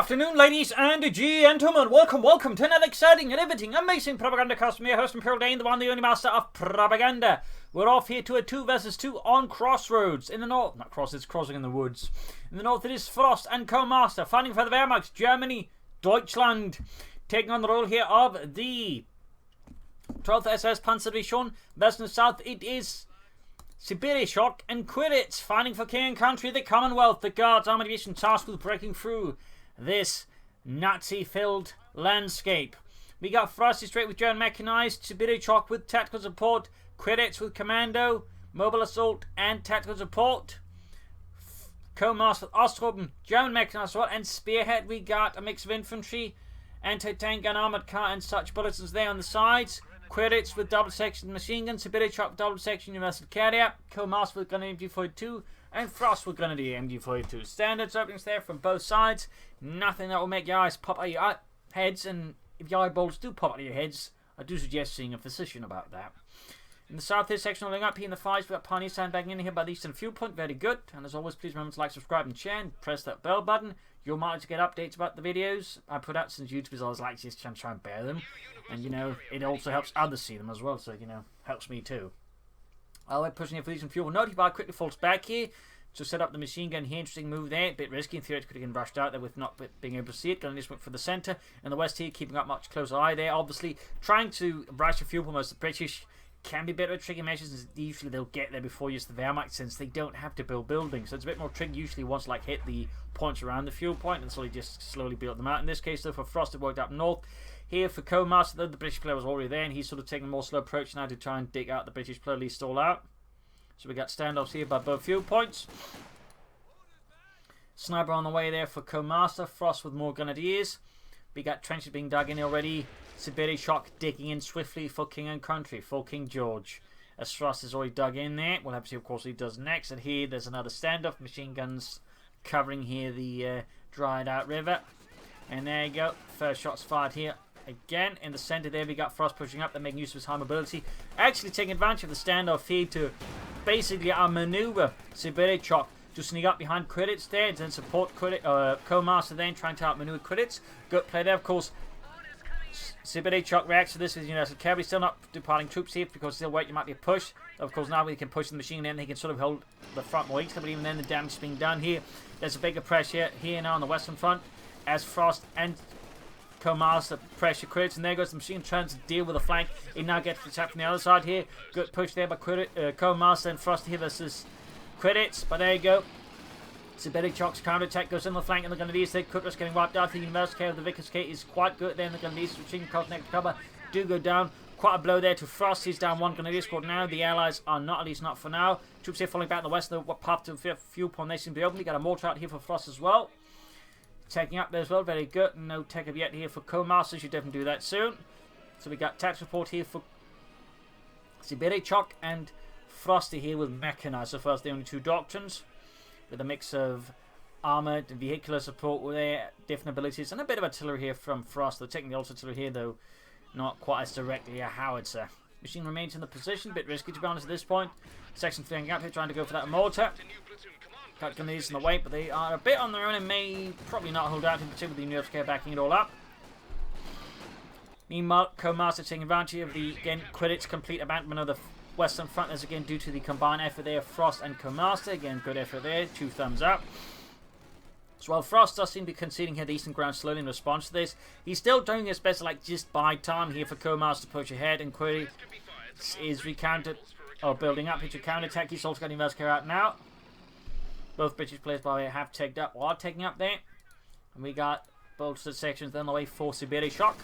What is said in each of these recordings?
afternoon, ladies and gentlemen. Welcome to another exciting, riveting, amazing Propagandacast. Me, host Imperial Dane, the one, the only master of propaganda. We're off here to a 2 versus 2 on Crossroads. In the north, not cross, it's crossing in the woods. In the north, it is Frost and Cohmaster, fighting for the Wehrmacht, Germany, Deutschland. Taking on the role here of the 12th SS Panzerdivision. West and south, it is Sibirishock and Quiritz, fighting for king and country, the Commonwealth. The Guards Army Division tasked with breaking through this Nazi-filled landscape. We got Frosty straight with German Mechanized, Sibirishock with tactical support, Quiritz with commando, mobile assault and tactical support. Cohmaster with Ostgruppen, German Mechanized assault, and Spearhead. We got a mix of infantry, anti-tank and armoured car and such bulletins there on the sides. Quiritz with double-section machine gun, Sibirishock with double-section universal carrier, Cohmaster with gun MG42, and Frost with gun MG42. Standards openings there from both sides. Nothing that will make your eyes pop out of your heads, and if your eyeballs do pop out of your heads, I do suggest seeing a physician about that. In the south, this section holding up here in the fives, we've got Pioneer sandbagging in here by the eastern fuel point. Very good. And as always, please remember to like, subscribe, and share, and press that bell button. You'll manage to get updates about the videos I put out, since YouTube is always like this, try and bear them. And, you know, it also helps others see them as well, so, you know, helps me too. We're pushing here for these and fuel. Note if I quickly falls back here to set up the machine gun here. Interesting move there. A bit risky. In theory, it could have been brushed out there with not being able to see it. Gunner just went for the centre. And the west here, keeping up much closer eye there. Obviously, trying to brush the fuel for most of the British can be a bit of a tricky measures. Usually they'll get there before you use the Wehrmacht, since they don't have to build buildings. So it's a bit more tricky usually once like hit the points around the fuel point, and so you just slowly build them out. In this case though, for Frost, it worked up north. Here for Cohmaster, though, the British player was already there, and he's sort of taking a more slow approach now to try and dig out the British player, at least all out. So we got standoffs here by both fuel points. Sniper on the way there for Cohmaster. Frost with more grenadiers. We got trenches being dug in already. Sibirishock digging in swiftly for king and country, for King George. As Frost is already dug in there. We'll have to see, of course, what he does next. And here, there's another standoff. Machine guns covering here the dried out river. And there you go. First shots fired here. Again, in the centre there, we got Frost pushing up. They're making use of his high mobility. Actually taking advantage of the standoff here to basically outmaneuver Sibirishock to sneak up behind Quiritz there, and then support Cohmaster then, trying to outmaneuver Quiritz. Good play there, of course. Sibirishock reacts to this with universal carry. Still not departing troops here because still wait, you might be a push. Of course, now we can push the machine in, he can sort of hold the front more easily, but even then the damage is being done here. There's a bigger pressure here now on the western front as Frost and Cohmaster pressure Quiritz, and there goes the machine trying to deal with the flank. He now gets the attack from the other side here. Good push there by Cohmaster and Frost here versus Quiritz, but there you go. Sibirishock's counter-attack goes in the flank, and the Grenadiers there. Quiritz getting wiped out. The universal care of the Vickers K is quite good there, and the Grenadiers switching across next cover do go down. Quite a blow there to Frost. He's down one Grenadier squad now. The Allies are not, at least not for now. Troops here falling back in the west. The path to the fuel point, they seem to be open. We got a mortar out here for Frost as well. Taking up there as well. Very good. No tech up yet here for Cohmaster. Should definitely do that soon. So we got attack support here for Sibirishock and Frosty here with Mechanized. So far, the only two doctrines, with a mix of armoured and vehicular support with their different abilities, and a bit of artillery here from Frost. They're taking the also artillery here, though not quite as directly a howitzer. Machine remains in the position, a bit risky to be honest at this point. Section fleeing up here, trying to go for that mortar. Got Grenadiers in the way, but they are a bit on their own and may probably not hold out, in particular with the universal care backing it all up. Meanwhile, Cohmaster taking advantage of the, again, Quiritz complete abandonment of the western front. As again due to the combined effort there of Frost and Cohmaster. Again, good effort there, 2 thumbs up. So while Frost does seem to be conceding here the eastern ground slowly in response to this, he's still doing his best to like just buy time here for Cohmaster to push ahead, and Quiritz is recounted or building up here to counter-attack. He's also got universal care out now. Both British players by the way have taken up or are taking up there. And we got bolstered sections on the way for Sibirishock.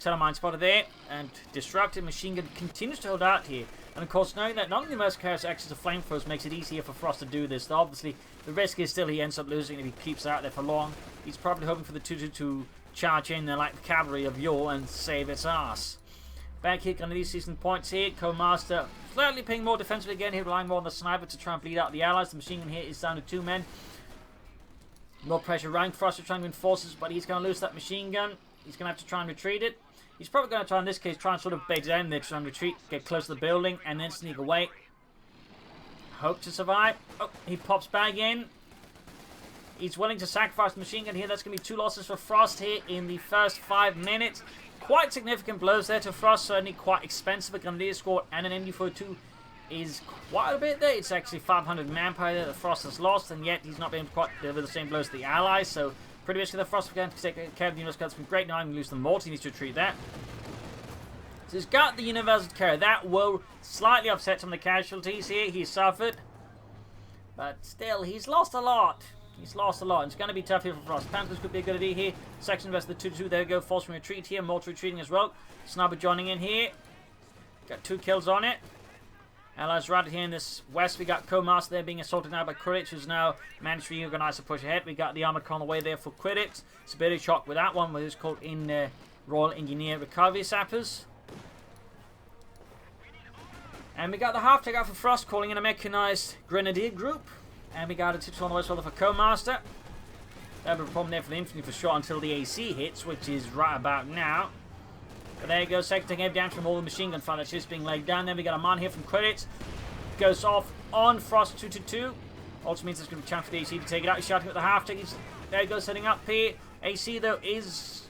Telemine spotted there and disrupted. Machine gun continues to hold out here. And of course, knowing that none of the Mercenaries access to flamethrowers makes it easier for Frost to do this. So obviously, the risk is still he ends up losing if he keeps out there for long. He's probably hoping for the 2-2 to charge in there like the cavalry of yore and save its ass. Back here, on these season points here. Cohmaster slightly playing more defensively again here, relying more on the sniper to try and bleed out the Allies. The machine gun here is down to 2 men. More pressure around Frost is trying to enforce this, but he's going to lose that machine gun. He's going to have to try and retreat it. He's probably going to try, in this case, try and sort of bait down there, try and retreat, get close to the building, and then sneak away. Hope to survive. Oh, he pops back in. He's willing to sacrifice the machine gun here. That's going to be 2 losses for Frost here in the first 5 minutes. Quite significant blows there to Frost. Certainly quite expensive. A Grenadier squad and an MD42 is quite a bit there. It's actually 500 manpower there that Frost has lost, and yet he's not been quite deliver the same blows to the allies. So pretty much the Frost can take care of the universal carrier. It's been great. Now I'm going to lose the mortar. He needs to retreat that. So he's got the universal carrier. That will slightly upset some of the casualties here. He suffered. But still, he's lost a lot. He's lost a lot. It's going to be tough here for Frost. Panthers could be a good idea here. Section versus the 2-2. There we go. Force from retreat here. Mortar retreating as well. Sniper joining in here. Got 2 kills on it. Allies right here in this west. We got Cohmaster there being assaulted now by Quiritz, who's now managed to reorganize to push ahead. We got the armored car on the way there for Quiritz. Sibirishock with that one, where he's called in Royal Engineer Recovery Sappers. And we got the half takeout for Frost, calling in a mechanized grenadier group. And we got a tip on the west for Cohmaster. That'll be a problem there for the infantry for sure until the AC hits, which is right about now. But there you go, second taking down from all the machine gun fire that's just being laid down. Then we got a man here from Quiritz. Goes off on Frost 2-2. Also means there's going to be a chance for the AC to take it out. He's shouting at the half take. There he goes, setting up here. AC though is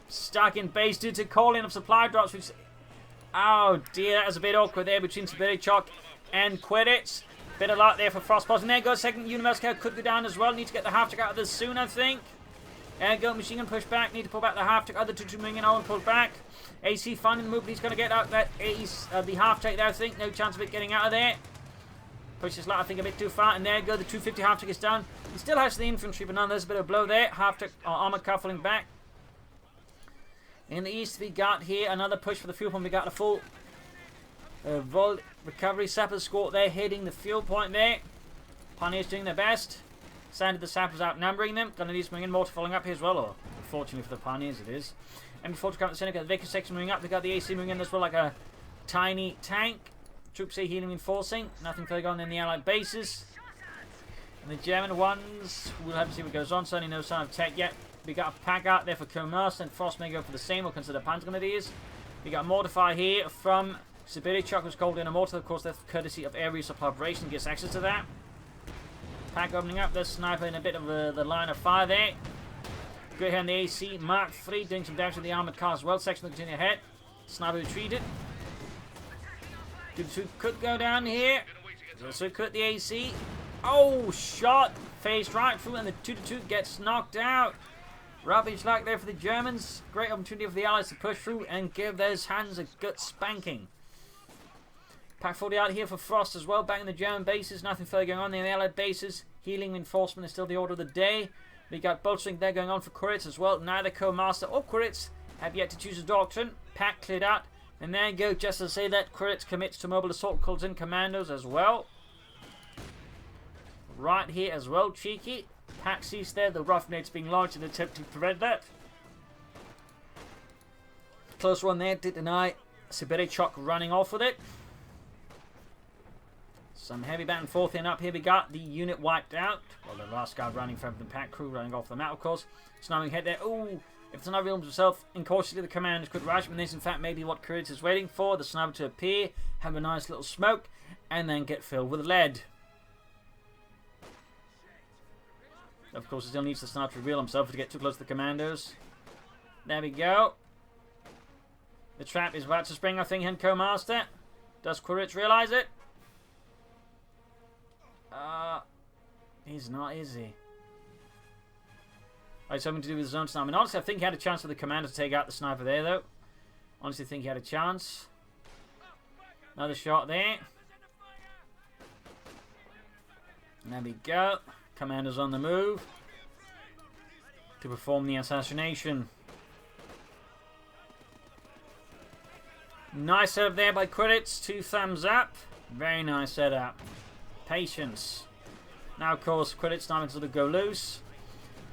stuck in base due to calling of supply drops, which, oh dear, that was a bit awkward there between Sibirishock and Quiritz. Bit of luck there for Frostboss. And there goes second universal carrier, could go down as well. Need to get the half take out of this soon, I think. There go, machine gun push back. Need to pull back the half take. Other 2-2 moving in, and pull back. AC finding the move, but he's going to get out that ace, the half take there, I think. No chance of it getting out of there. Push this lot, I think, a bit too far. And there go, the 250 half take is down. He still has the infantry, but none, there's a bit of a blow there. Half take, armor coupling back. In the east, we got here another push for the fuel point. We got a full Volt recovery sappers squad there, hitting the fuel point there. Pioneers doing their best. Sanded the sappers outnumbering them. Gonna need some in mortar following up here as well, or unfortunately for the Pioneers it is. And before to come to the center, got the Vickers section moving up. They got the AC moving in as well, like a tiny tank. Troops here healing, enforcing. Nothing further on in the Allied bases. And the German ones, we'll have to see what goes on. Certainly no sign of tech yet. We got a pack out there for Cohmaster, and Frost may go for the same. We'll consider Panzer Grenadiers. We got a mortar fire here from Sibirishock, was called in a mortar. Of course, that's courtesy of Air Resupply Operation, gets access to that. Pack opening up. The sniper in a bit of the line of fire there. Good here on the AC. Mark 3 doing some damage to the armored car as well. Section will continue ahead. Sniper retreated. 2-2 could go down here. Also could the AC. Oh, shot. Phased right through, and the 2-2 gets knocked out. Rubbish luck there for the Germans. Great opportunity for the Allies to push through and give those hands a good spanking. Pack 40 out here for Frost as well. Back in the German bases. Nothing further going on in the Allied bases. Healing reinforcement is still the order of the day. We got bolstering there going on for Quiritz as well. Neither Cohmaster or Quiritz have yet to choose a doctrine. Pack cleared out. And there you go. Just to say that Quiritz commits to mobile assault, calls in commandos as well. Right here as well. Cheeky. Pack sees there the rough nades being launched in an attempt to prevent that. Close one there. Did deny Sibirishock running off with it. Some heavy back and forth in up here. We got the unit wiped out. Well, the last guy running from the pack crew running off the map, of course. Sniping head there. Ooh, if it's not real himself, incautiously the commanders could rush him. And this, in fact, may be what Quiritz is waiting for. The sniper to appear, have a nice little smoke, and then get filled with lead. Of course, he still needs the sniper to reveal himself to get too close to the commandos. There we go. The trap is about to spring, I think, in Cohmaster. Does Quiritz realize it? He's not, is he? Oh, something to do with his own sniper. And honestly, I think he had a chance for the commander to take out the sniper there, though. Honestly, think he had a chance. Another shot there. And there we go. Commander's on the move to perform the assassination. Nice setup there by Quiritz. 2 thumbs up. Very nice setup. Patience. Now, of course, Quiritz time to sort of go loose.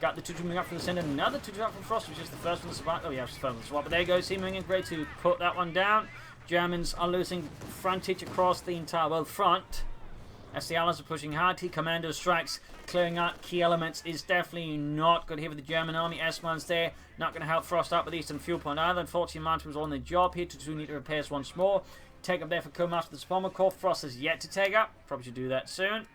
Got the 2-2 moving up from the center. Another 2-2 up from Frost, which is the first one to survive. Oh, yeah, it's the first one to swap. But there goes he moving in great to put that one down. Germans are losing frontage across the entire world front. As the Allies are pushing hard, T-Commando strikes, clearing out key elements is definitely not good here for the German army. S-Man's there, not going to help Frost up with Eastern Fuel Point either. Unfortunately, Mountain was on the job here to need to repairs once more. Take up there for Cohmaster with the Bomber Corps. Frost is yet to take up. Probably should do that soon.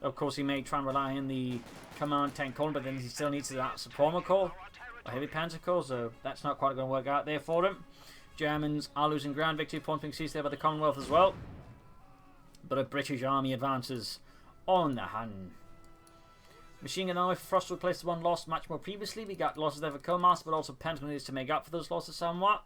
Of course, he may try and rely on the command tank column, but then he still needs that support core, a heavy panzer core, so that's not quite going to work out there for him. Germans are losing ground. Victory points being seized there by the Commonwealth as well. But a British army advances on the Hun. Machine gun army, Frost replaced the one lost much more previously. We got losses there for Cohmaster, but also Pentagon needs to make up for those losses somewhat.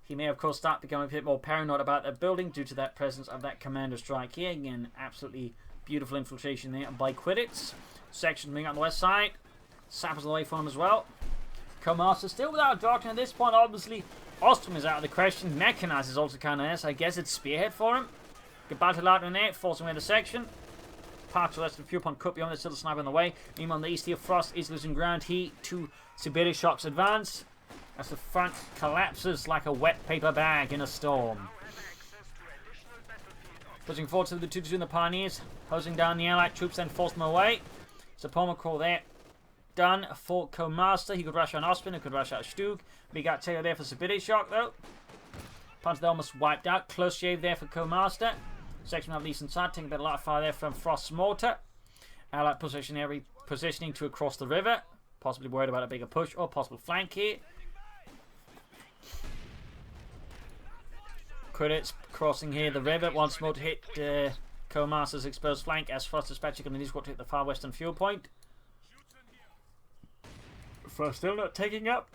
He may, of course, start becoming a bit more paranoid about that building due to that presence of that commander strike here. Again, absolutely beautiful infiltration there by Quiritz. Section moving on the west side. Sappers away from him as well. Cohmaster still without a doctrine at this point, obviously. Ostrom is out of the question. Mechanized is also kind of nice. I guess it's Spearhead for him. Good battle out in there, forcing away the section. Part to the rest of the fuel pond cut beyond, there's still a sniper on the way. Meanwhile, on the east here, Frost is losing ground here to Sibirishock's advance as the front collapses like a wet paper bag in a storm. Pushing forward to the 2-2 in the Pioneers, hosing down the Allied troops, then force them away. Support call there. Done for Cohmaster. He could rush on Ospen, he could rush out Stug. We got Taylor there for Sibirishock though. Punch there almost wiped out. Close shave there for Cohmaster. Section of Eastern side, taking a bit of light fire there from Frost's mortar. Allied positioning to across the river. Possibly worried about a bigger push or possible flank here. Quiritz crossing here the river once more to hit Cohmaster's exposed flank as Frost dispatching on the squad to hit the far western fuel point. Frost still not taking up.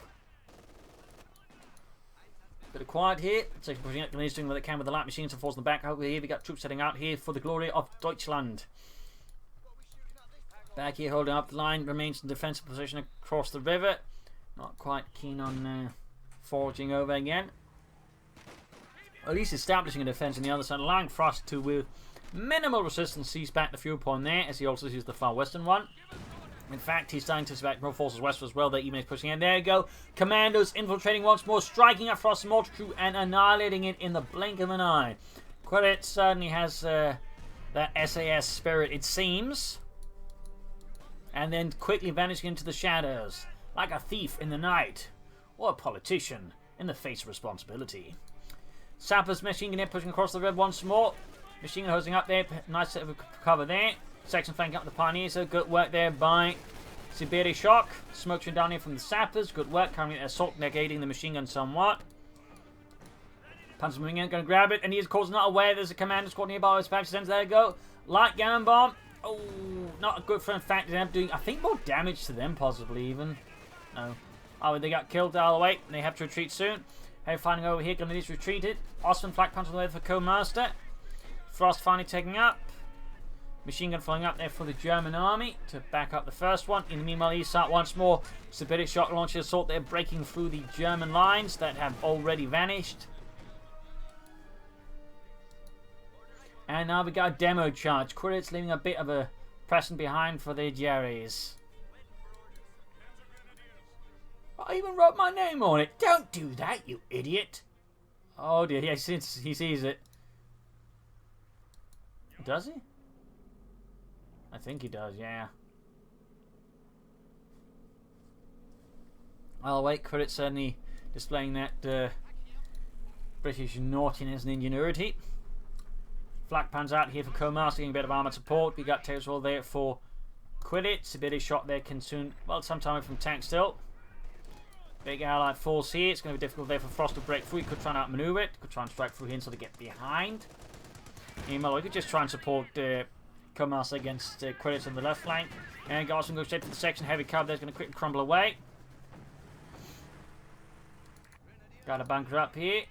Bit of quiet here. Section pushing up, doing what they can with the light machines to force them back. Over here we got troops setting out here for the glory of Deutschland. Back here holding up the line, remains in defensive position across the river. Not quite keen on forging over again. At least establishing a defense on the other side, allowing Frost to, with minimal resistance, seize back the fuel point there, as he also sees the far western one. In fact, he's starting to suspect more forces westward as well. That even is pushing in. There you go. Commandos infiltrating once more, striking at Frost's mortar crew and annihilating it in the blink of an eye. Quiritz certainly has that SAS spirit, it seems. And then quickly vanishing into the shadows, like a thief in the night, or a politician in the face of responsibility. Sappers machine gun pushing across the river once more. Machine gun hosing up there. Nice set of cover there. Section flanking up the Pioneers. So good work there by Sibirishock. Smoke train down here from the Sappers. Good work. Currently assault negating the machine gun somewhat. Panzer moving in. Going to grab it. And he is, of course, not aware there's a commander squad nearby. His back sends. There you go. Light cannon bomb. Oh, not a good for in fact. They end up doing, I think, more damage to them, possibly even. No. Oh, they got killed all the way. They have to retreat soon. Heavy fighting over here. Going to need retreated. Osman flak punch on the way for Cohmaster. Frost finally taking up. Machine gun flying up there for the German army to back up the first one. In the meanwhile, east side once more. Sibirishock launches assault there, breaking through the German lines that have already vanished. And now we got a demo charge. Quiritz leaving a bit of a pressing behind for the Jerrys. I even wrote my name on it. Don't do that, you idiot. Oh dear, he sees it. Does he? I think he does, yeah. I'll wait. Quiritz certainly displaying that British naughtiness and ingenuity. Flak pans out here for Cohmaster, getting a bit of armoured support. We got Tails all there for Quiritz. A bit of shot there can soon, well, sometime from tank still. Big allied force here. It's going to be difficult there for Frost to break through. He could try and outmaneuver it. Could try and strike through here so to get behind. Meanwhile, we could just try and support Cohmaster against Quiritz on the left flank. And Garson goes straight to the section. Heavy cover there's going to quickly crumble away. Got a bunker up here.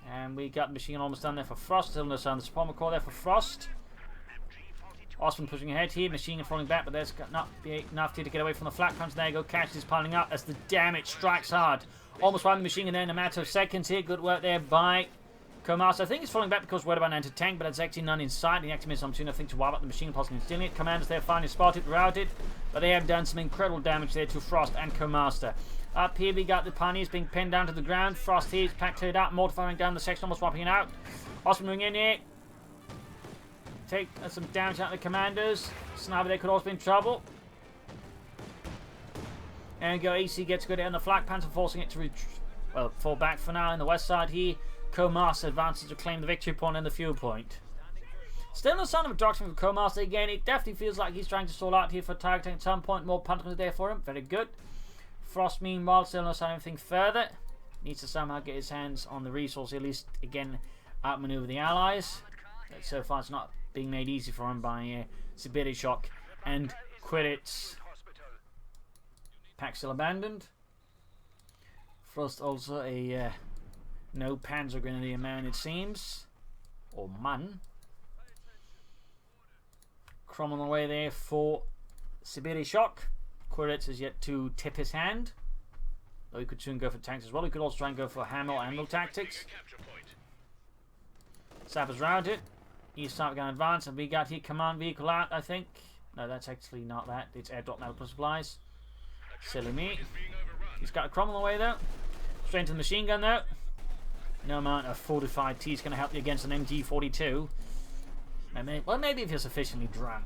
And we got the machine gun almost done there for Frost. Still no sound. The support core there for Frost. Osman pushing ahead here. Machine gun falling back, but there's not enough here to get away from the flak punch. There you go. Cash is piling up as the damage strikes hard. Almost wiping the machine gun there in a matter of seconds here. Good work there by Cohmaster. I think he's falling back because worried about an anti-tank, but there's actually none inside. He actually missed some opportunity, I think, to wipe up the machine, possibly stealing it. Commanders there finally spotted, routed, but they have done some incredible damage there to Frost and Cohmaster. Up here we got the Pioneers being pinned down to the ground. Frost here is packed cleared out, mortifying down the section, almost wiping it out. Osman moving in here. Take some damage out of the Commanders. Sniper there could also be in trouble. And go AC gets good on the flak panther, forcing it to fall back for now. In the west side here, Cohmaster advances to claim the victory point and the fuel point. Still no sign of a doctrine from Cohmaster. Again, it definitely feels like he's trying to stall out here for targeting at some point. More punishment there for him. Very good. Frost, meanwhile, still no sign of anything further. Needs to somehow get his hands on the resource, at least, again, outmaneuver the allies. But so far, it's not being made easy for him by Sibirishock and Quiritz. Pack still abandoned. Frost also a no Panzer Grenadier man, it seems. Or man. Crom on the way there for Sibirishock. Quiritz is yet to tip his hand. Though he could soon go for tanks as well. He could also try and go for hammer tactics. Sappers routed. He's starting to advance, and we got here command vehicle out, I think. No, that's actually not that. It's airdrop medical supplies. Silly me. He's got a Crom on the way though. Straight into the machine gun though. No amount of fortified T is going to help you against an MG42. Well, maybe if you're sufficiently drunk.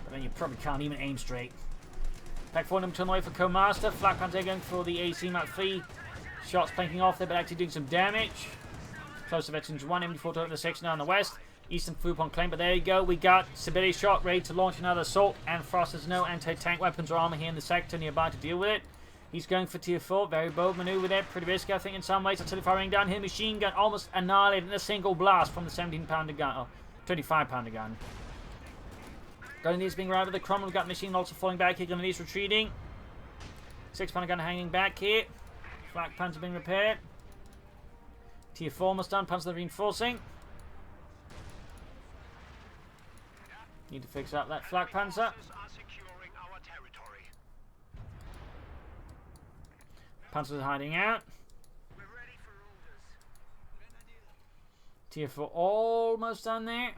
But then you probably can't even aim straight. Pack 4 number 2 on the way for Cohmaster. Flak Panther going for the AC Mark 3. Shots planking off there, but actually doing some damage. Close to Veterans 1, MD4 to the section on the west. Eastern Fupon claim, but there you go. We got Sibirishock ready to launch another assault, and Frost has no anti-tank weapons or armor here in the sector nearby to deal with it. He's going for tier 4. Very bold maneuver there. Pretty risky, I think, in some ways. Artillery firing down here. Machine gun almost annihilated in a single blast from the 17-pounder gun. Oh, 25-pounder gun. Grenadiers being routed with the Crom. We've got machine also falling back here. Grenadiers retreating. 6-pounder gun hanging back here. Flak Panzer being repaired. Tier 4 almost done. Panzer reinforcing. Need to fix up that Flak Panzer. Panzer's hiding out. Tier 4 almost done there.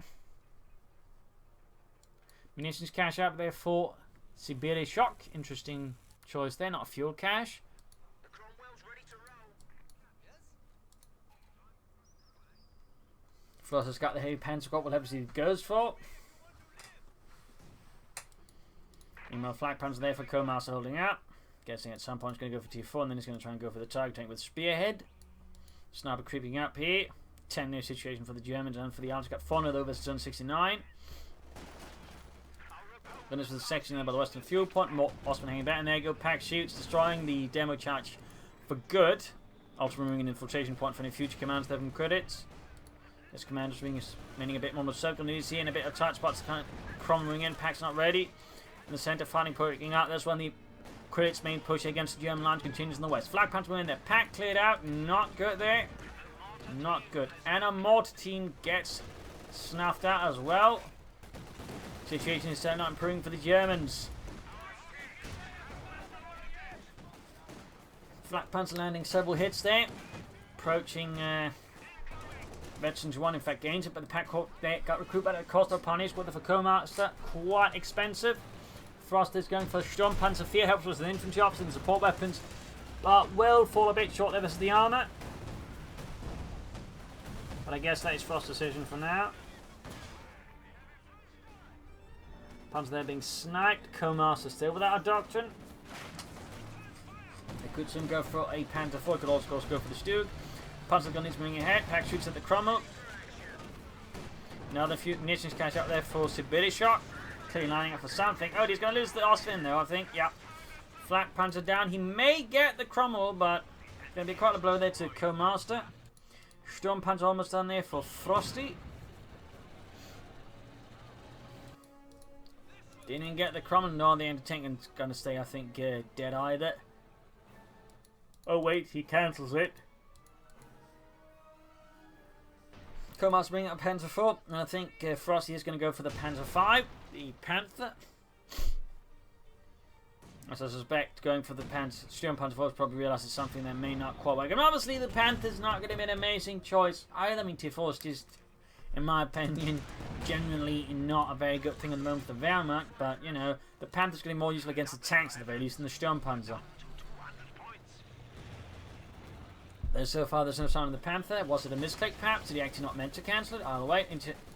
Munitions cache out there for Sibirishock. Interesting choice there, not a fuel cache. Frost has got the heavy Panzer got. We'll have to see what it goes for. Meanwhile, Flak Panzer there for Cohmaster holding out. Guessing at some point he's going to go for tier 4 and then he's going to try and go for the target tank with Spearhead. Sniper creeping up here. 10-0 situation for the Germans and for the Allies. Got 4-0 over Zone 69. Then there's the section there by the western fuel point. More Osman hanging back, and there you go. Pack shoots, destroying the demo charge for good. Also removing an infiltration point for any future commands there from Quiritz. This commander's meaning a bit more of a circle needs here and a bit of tight spots. Kind of crumbling in. Pack's not ready. In the centre, fighting poking out. That's when the Quiritz main push against the German line continues in the west. Flak Panther in there. Pack cleared out. Not good there. Not good. And a mortar team gets snuffed out as well. Situation is still not improving for the Germans. Flak Panther landing several hits there. Approaching Veterans 1, in fact, gains it, but the pack there got recruit at a cost of punish with the Cohmaster. Quite expensive. Frost is going for Sturmpanzer. Fear helps with an infantry option and support weapons, but will fall a bit short there versus the armour. But I guess that is Frost's decision for now. Panzer there being sniped. Cohmaster still without a doctrine. They could soon go for a Panzer 4. Could also go for the Stug. Panzer gun is moving ahead. Pack shoots at the Cromwell. Another few munitions cache out there for Sibirishock. Clearly lining up for something. Oh, he's going to lose the Austrian though, I think. Yeah. Flak Panzer down. He may get the Cromwell, but going to be quite a blow there to Cohmaster. Sturmpanzer almost done there for Frosty. Didn't even get the Cromwell. No, the anti-tank is going to stay, I think, dead either. Oh wait, he cancels it. Cohmaster bringing up Panzer 4, and I think Frosty is going to go for the Panzer 5, the Panther. As I suspect, going for the Sturmpanzer 4 has probably realised it's something that may not quite work. And obviously the Panther's not going to be an amazing choice either. I mean, Tier 4 is just, in my opinion, generally not a very good thing at the moment for the Wehrmacht, but, you know, the Panther's going to be more useful against the tanks at the very least than the Sturmpanzer. So far, there's no sign of the Panther. Was it a misclick, perhaps? Did he actually not meant to cancel it? Either way,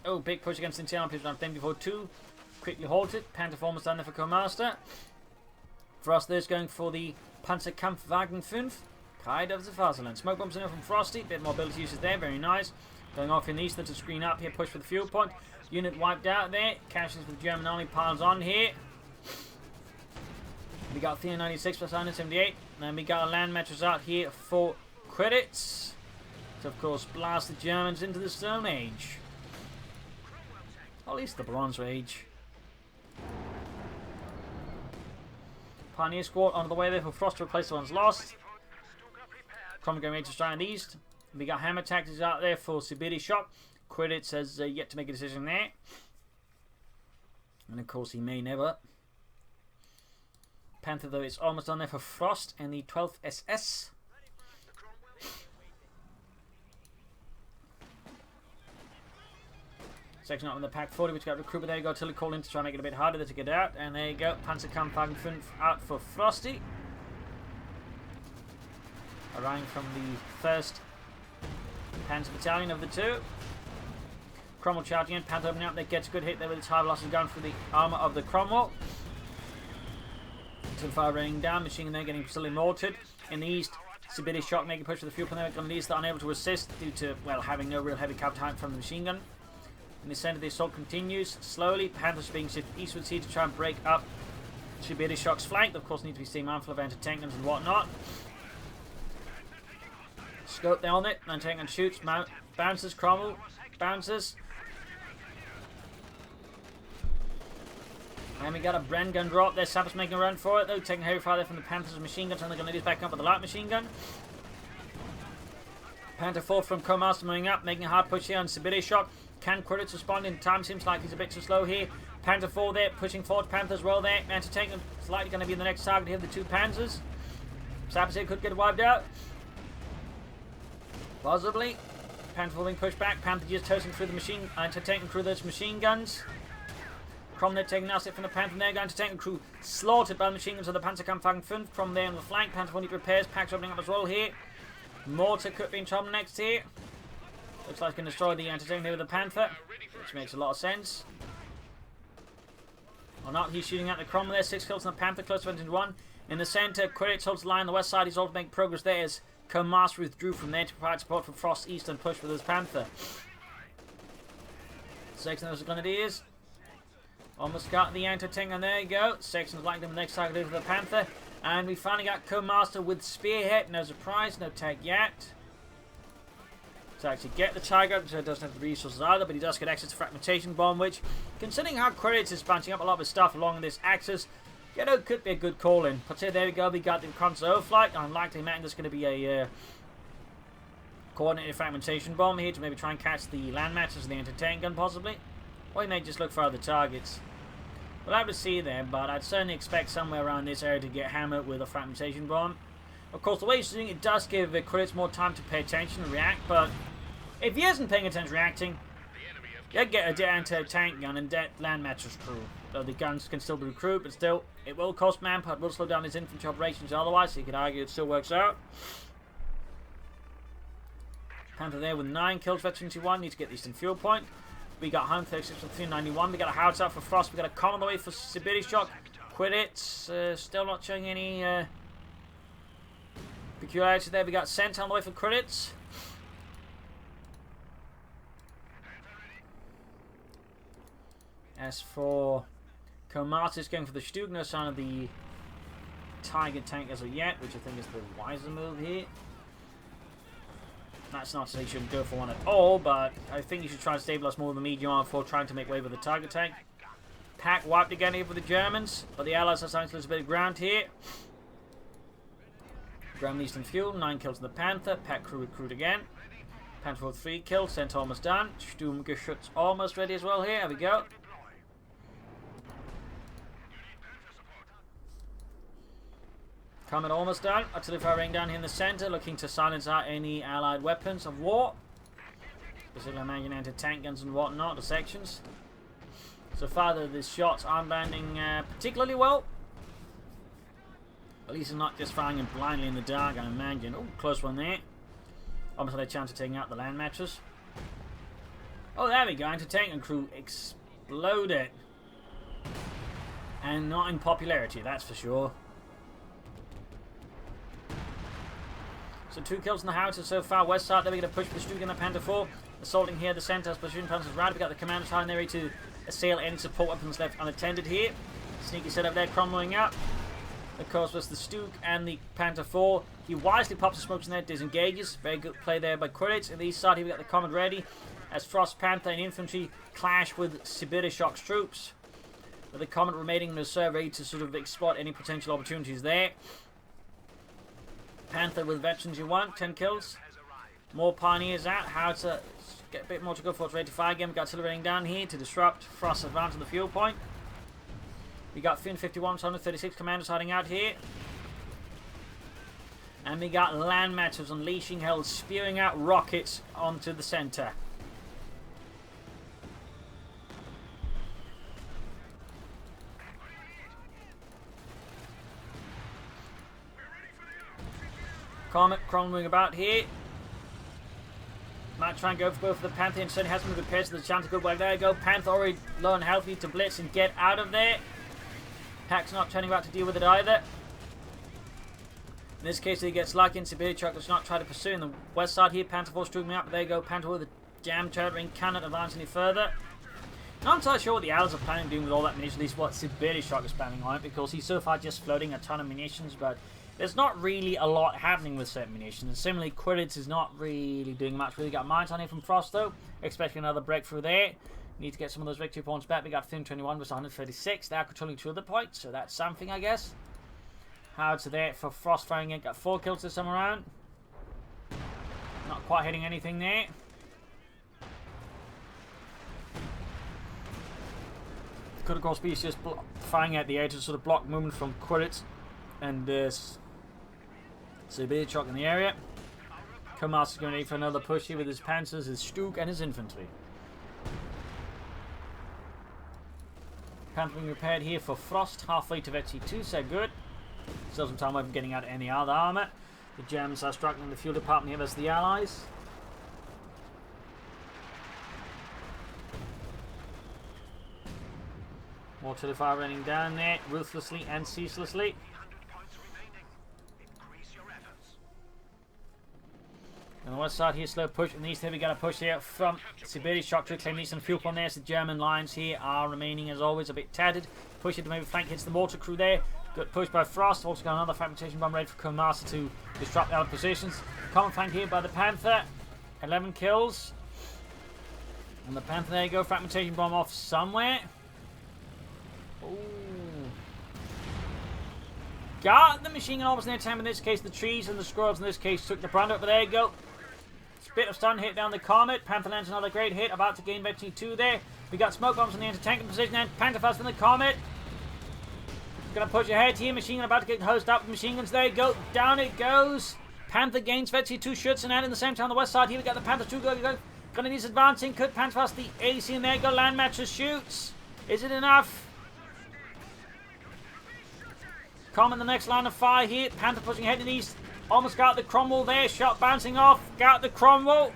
oh, big push against the internal people on them before 2. Quickly halted. Panther almost done there for Cohmaster. Frost there's going for the Panzerkampfwagen 5. Pride of the Fatherland. Smoke bombs in there from Frosty. Bit more ability uses there. Very nice. Going off in the east, there's a screen up here, push for the fuel point. Unit wiped out there. Cashes with the German army piles on here. We got 396 plus 178. And we got a land matches out here for Quiritz. To, of course, blast the Germans into the Stone Age. Or at least the Bronze Age. Pioneer Squad on the way there for Frost to replace the ones lost. Cromwell going ready to strike in the east. We got hammer tactics out there for Sibirishock. Quiritz has yet to make a decision there. And of course he may never. Panther though is almost on there for Frost and the 12th SS. Section up in the Pack 40 which got recruited. There you go. Tilly called in to try and make it a bit harder to get out. And there you go. Panzerkampfwagen 5 out for Frosty. Arriving from the 1st Panzer Battalion of the two. Cromwell charging in. Panther opening up. That gets a good hit there with its high velocity gun through the armour of the Cromwell. Tilly fire raining down. Machine gun there getting still immorted. In the east, Sibirishock making push for the fuel point there. On the east, they're unable to resist due to, well, having no real heavy cap time from the machine gun. In the centre, the assault continues slowly. Panthers being shipped eastwards here to try and break up Sibirishock's flank. Of course, need to be staying mindful of anti-tank guns and whatnot. Scope there on it. Anti-tank gun shoots. Bounces. Cromwell. Bounces. And we got a Bren gun drop there. Sappers making a run for it though. Taking heavy fire there from the Panthers machine guns. And they're going to lead us back up with the light machine gun. Panther 4 from Cohmaster moving up. Making a hard push here on Sibirishock. Can Quiritz respond in time? Seems like he's a bit too slow here. Panther 4 there, pushing forward. Panther as well there. Anti-tank is likely going to be the next target here of the two Panzers. Sappers here could get wiped out. Possibly. Panther 4 being pushed back. Panther just toasting through the machine. Anti-tank through those machine guns. Cromwell taking an asset from the Panther there. Anti-tank crew slaughtered by the machine guns of the Panzerkampfwagen 5 from there on the flank. Panther 4 need repairs. Packs opening up as well here. Mortar could be in trouble next here. Looks like it's going to destroy the anti-tank there with the Panther, which makes a lot of sense. Or not, he's shooting at the Cromwell there. 6 kills on the Panther, close to 21. In the centre, Quiritz holds the line on the west side. He's all to make progress there as Cohmaster withdrew from there to provide support for Frost east and push with his Panther. 6 of those Grenadiers. Almost got the anti-tank, and there you go. Section's like them the next target for the Panther. And we finally got Cohmaster with Spearhead. No surprise, no tag yet. To actually get the Tiger, so it doesn't have the resources either, but he does get access to Fragmentation Bomb, which, considering how Quiritz is bunching up a lot of his stuff along this axis, you know, could be a good call-in. But here, there we go, we got the console flight. Unlikely, man, there's going to be a coordinated Fragmentation Bomb here to maybe try and catch the land matches of the anti-tank gun, possibly. Or he may just look for other targets. We'll have to see there, but I'd certainly expect somewhere around this area to get hammered with a Fragmentation Bomb. Of course, the way he's doing it does give Quiritz more time to pay attention and react, but if he isn't paying attention reacting, you'll get a dead anti-tank gun and dead land matches crew. Though the guns can still be recruited, but still, it will cost manpower, it will slow down his infantry operations otherwise, so you could argue it still works out. Panther there with 9 kills, veteran 21, need to get the eastern fuel point. We got 136 from 391, we got a howitzer out for Frost, we got a column on the way for Sibirishock. Quiritz, still not showing any peculiarity there. We got Cent on the way for Quiritz. As for Cohmaster, is going for the Stug, no sign of the Tiger tank as of yet, which I think is the wiser move here. That's not to say you shouldn't go for one at all, but I think you should try and stabilize more of the medium arm before trying to make way with the Tiger tank. Pack wiped again here for the Germans, but the Allies are starting to lose a bit of ground here. Ground Eastern Fuel, 9 kills in the Panther. Pack crew recruit again. Panther with 3 kills, Cent almost done. Sturmgeschütz almost ready as well here. There we go. Comet almost done. Artillery firing down here in the centre, looking to silence out any allied weapons of war. Specifically, I imagine anti-tank guns and whatnot, the sections. So far, the shots aren't landing particularly well. At least they're not just firing blindly in the dark, I imagine. Oh, close one there. Almost had a chance of taking out the land matches. Oh, there we go. Anti-tank and crew exploded. And not in popularity, that's for sure. So 2 kills in the howitzer so far. West side, then we're going to push for the Stuke and the Panther 4. Assaulting here the centre, position panzers right. We got the commander side there ready to assail any support weapons left unattended here. Sneaky setup there, crumbling up. Of course, was the Stuke and the Panther 4. He wisely pops the smokes in there, disengages. Very good play there by Quiritz. On the east side here we got the Comet ready as Frost, Panther and infantry clash with Sibirishock's troops. With the Comet remaining in reserve ready to sort of exploit any potential opportunities there. Panther with veterans you want, 10 kills. More Pioneers out. Howitzer get a bit more to go for. It's ready to fire again. We got artillery down here to disrupt Frost's advance to the fuel point. We got Finn 51, 136 commanders hiding out here. And we got land matches unleashing hell, spewing out rockets onto the centre. Comet crumbling about here. Might try and go for both of the Panther. Instead, has been repaired to the chance of good way. There you go. Panther already low and healthy to blitz and get out of there. Hack's not turning about to deal with it either. In this case, he gets lucky and Sibirishock does not try to pursue. In the west side here, Panther 4 struggling up. There you go. Panther with a jam turret ring cannot advance any further. Not entirely sure what the Allies are planning on doing with all that munitions, at least what Sibirishock is planning on it, because he's so far just floating a ton of munitions, but there's not really a lot happening with certain munitions. And similarly, Quiritz is not really doing much. We got mines on here from Frost though. Expecting another breakthrough there. Need to get some of those victory points back. We got Finn 21 with 136. They are controlling 2 of the points, so that's something, I guess. Howitzer there for Frost firing it. Got 4 kills this time around. Not quite hitting anything there. Could of course be just firing at the air to sort of block movement from Quiritz and Sibirishock in the area. Cohmaster's going to need for another push here with his panzers, his Stuke and his infantry. Panther being repaired here for Frost, halfway to VC2, so good. Still some time away from getting out any other armour. The Germans are struggling the fuel department here versus the Allies. More artillery fire running down there, ruthlessly and ceaselessly. On the west side here, slow push. On the east here, we got a push here from Sibirishock to claim eastern fuel point there. So the German lines here are remaining, as always, a bit tattered. Push it to maybe flank, hits the mortar crew there. Good push by Frost. Also got another fragmentation bomb ready for Cohmaster to disrupt the other positions. Common flank here by the Panther. 11 kills. And the Panther, there you go. Fragmentation bomb off somewhere. Ooh. Got the machine gun almost near time. In this case, the trees and the squirrels in this case took the brunt of it. But there you go. Bit of stun hit down the Comet. Panther lands another great hit. About to gain victory 2 there. We got smoke bombs in the anti-tanking position. And Panther fast from the Comet. Gonna push ahead here. Machine gun about to get hosed up with machine guns. There you go. Down it goes. Panther gains victory 2 shots and out in the same time on the west side. Here we got the Panther 2 go. Gonna need advancing. Could Panther fast the AC in there. Go land matches shoots. Is it enough? Comet the next line of fire here. Panther pushing ahead in the east. Almost got the Cromwell there. Shot bouncing off. Got the Cromwell.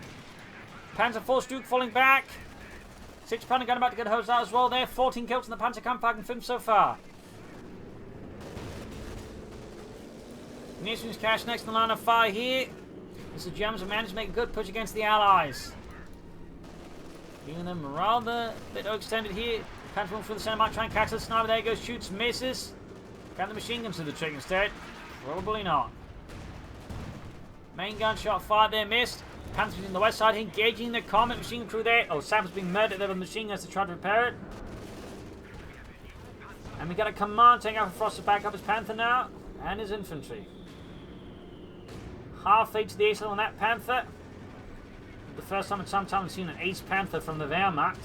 Panther 4 Stuke falling back. 6 Panther gun about to get hosed out as well there. 14 kills in the Panzer Kampfwagen 5 so far. Nations cash next in the line of fire here. As the Germans have managed to make a good push against the Allies. Giving them rather a bit overextended here. Panther going through the center, might try and catch the sniper. There he goes, shoots, misses. Can the machine guns to the trick instead? Probably not. Main gun shot fired there, missed. Panther's in the west side, engaging the Comet machine gun crew there. Oh, Sam's being murdered there with machine guns to try to repair it. And we got a command taking out Frost to back up his Panther now. And his infantry. Halfway to the ace on that Panther. The first time in some time I've seen an ace Panther from the Wehrmacht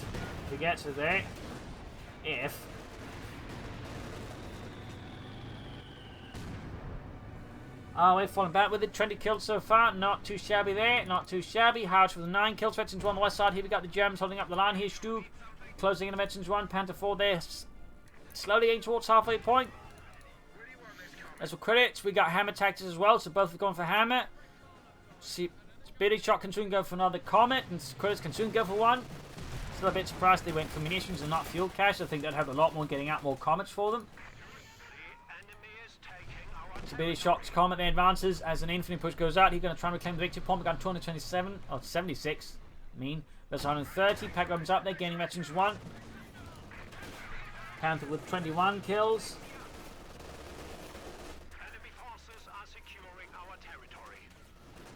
to get to there. If. Oh, we're falling back with it. 20 kills so far. Not too shabby there. Not too shabby. Howitzer with 9 kills. Veterans 1 on the west side. Here we got the Germans holding up the line. Here's Stuke. Closing in the Veterans 1. Panther 4 there. Slowly getting towards halfway point. As for Quiritz, we got hammer tactics as well. So both are going for hammer. Sibirishock can soon go for another Comet. And Quiritz can soon go for one. Still a bit surprised they went for munitions and not fuel cache. I think they'd have a lot more getting out more Comets for them. Sibirishock's Comet then advances as an infantry push goes out. He's going to try and reclaim the victory point. We've got 227, or 76, versus 130. Pack opens up there, gaining veterans 1. Panther with 21 kills. Enemy forces are securing our territory.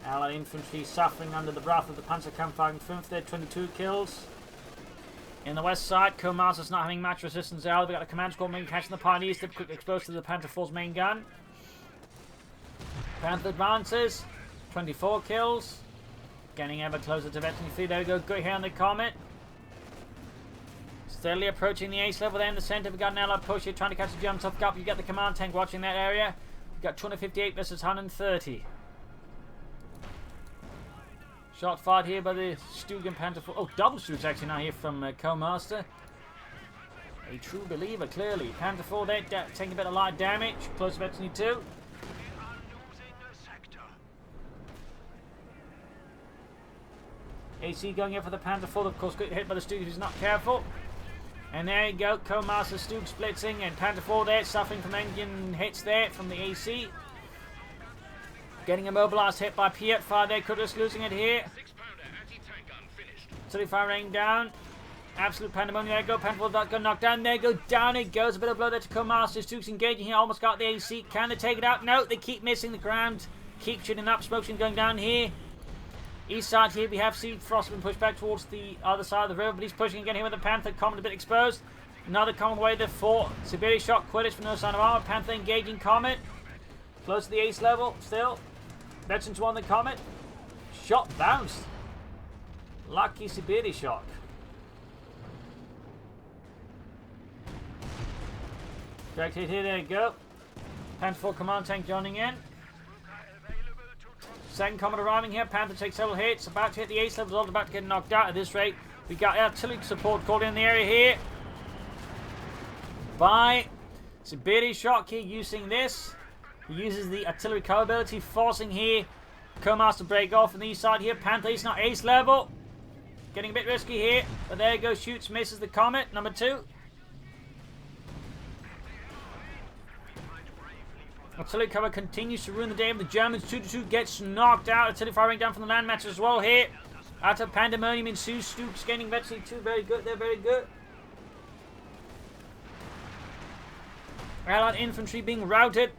Allied infantry suffering under the wrath of the Panzerkampfwagen 5. They're 22 kills. In the west side, Cohmaster's not having match resistance there. We've got the command squad main catching the Pioneers. They're quickly exposed to the Panther 4's main gun. Panther advances. 24 kills. Getting ever closer to veteran fleet. There we go. Good here on the Comet. Steadily approaching the ace level there in the center. We've got an allied push here trying to catch a jump top gap. You get the command tank watching that area. We've got 258 versus 130. Shot fired here by the Stugan Panther 4. Oh, double Stugs actually now here from Cohmaster. A true believer, clearly. Panther 4 there, taking a bit of light damage. Close to veteran 2. We are losing a sector. AC going in for the Panther 4. Of course, got hit by the Stug who's not careful. And there you go, Cohmaster Stug splitsing, and Panther 4 there, suffering from engine hits there from the AC. Getting immobilized, hit by Piet. Fire there, Quiritz losing it here. 6-pounder anti-tank gun finished. 35 rain down. Absolute pandemonium. There you go. Panther 4 got knocked down. There you go. Down it goes. A bit of blood there to Cohmaster. Stug's engaging here. Almost got the AC. Can they take it out? No, they keep missing the ground. Keep shooting up. Smoke's going down here. East side here, we have seen Frosty been pushed back towards the other side of the river, but he's pushing again here with the Panther. Comet a bit exposed. Another Comet away there for Sibirishock. Quiritz for no sign of armor. Panther engaging Comet. Close to the ace level still. Veterans won the Comet. Shot bounced. Lucky Sibirishock. Direct hit here, there you go. Panther 4 command tank joining in. Second Comet arriving here. Panther takes several hits. About to hit the ace level. All about to get knocked out at this rate. We got artillery support called in the area here by Sibirishock here using this. He uses the artillery cover ability, forcing here Cohmaster to break off on the east side here. Panther is not ace level. Getting a bit risky here. But there you go. Shoots, misses the Comet. Number 2. Artillery cover continues to ruin the day of the Germans. 2-2 gets knocked out. Artillery firing down from the land match as well here. Out of pandemonium ensues. Stoops gaining veteran 2. Very good. They're very good. Allied infantry being routed.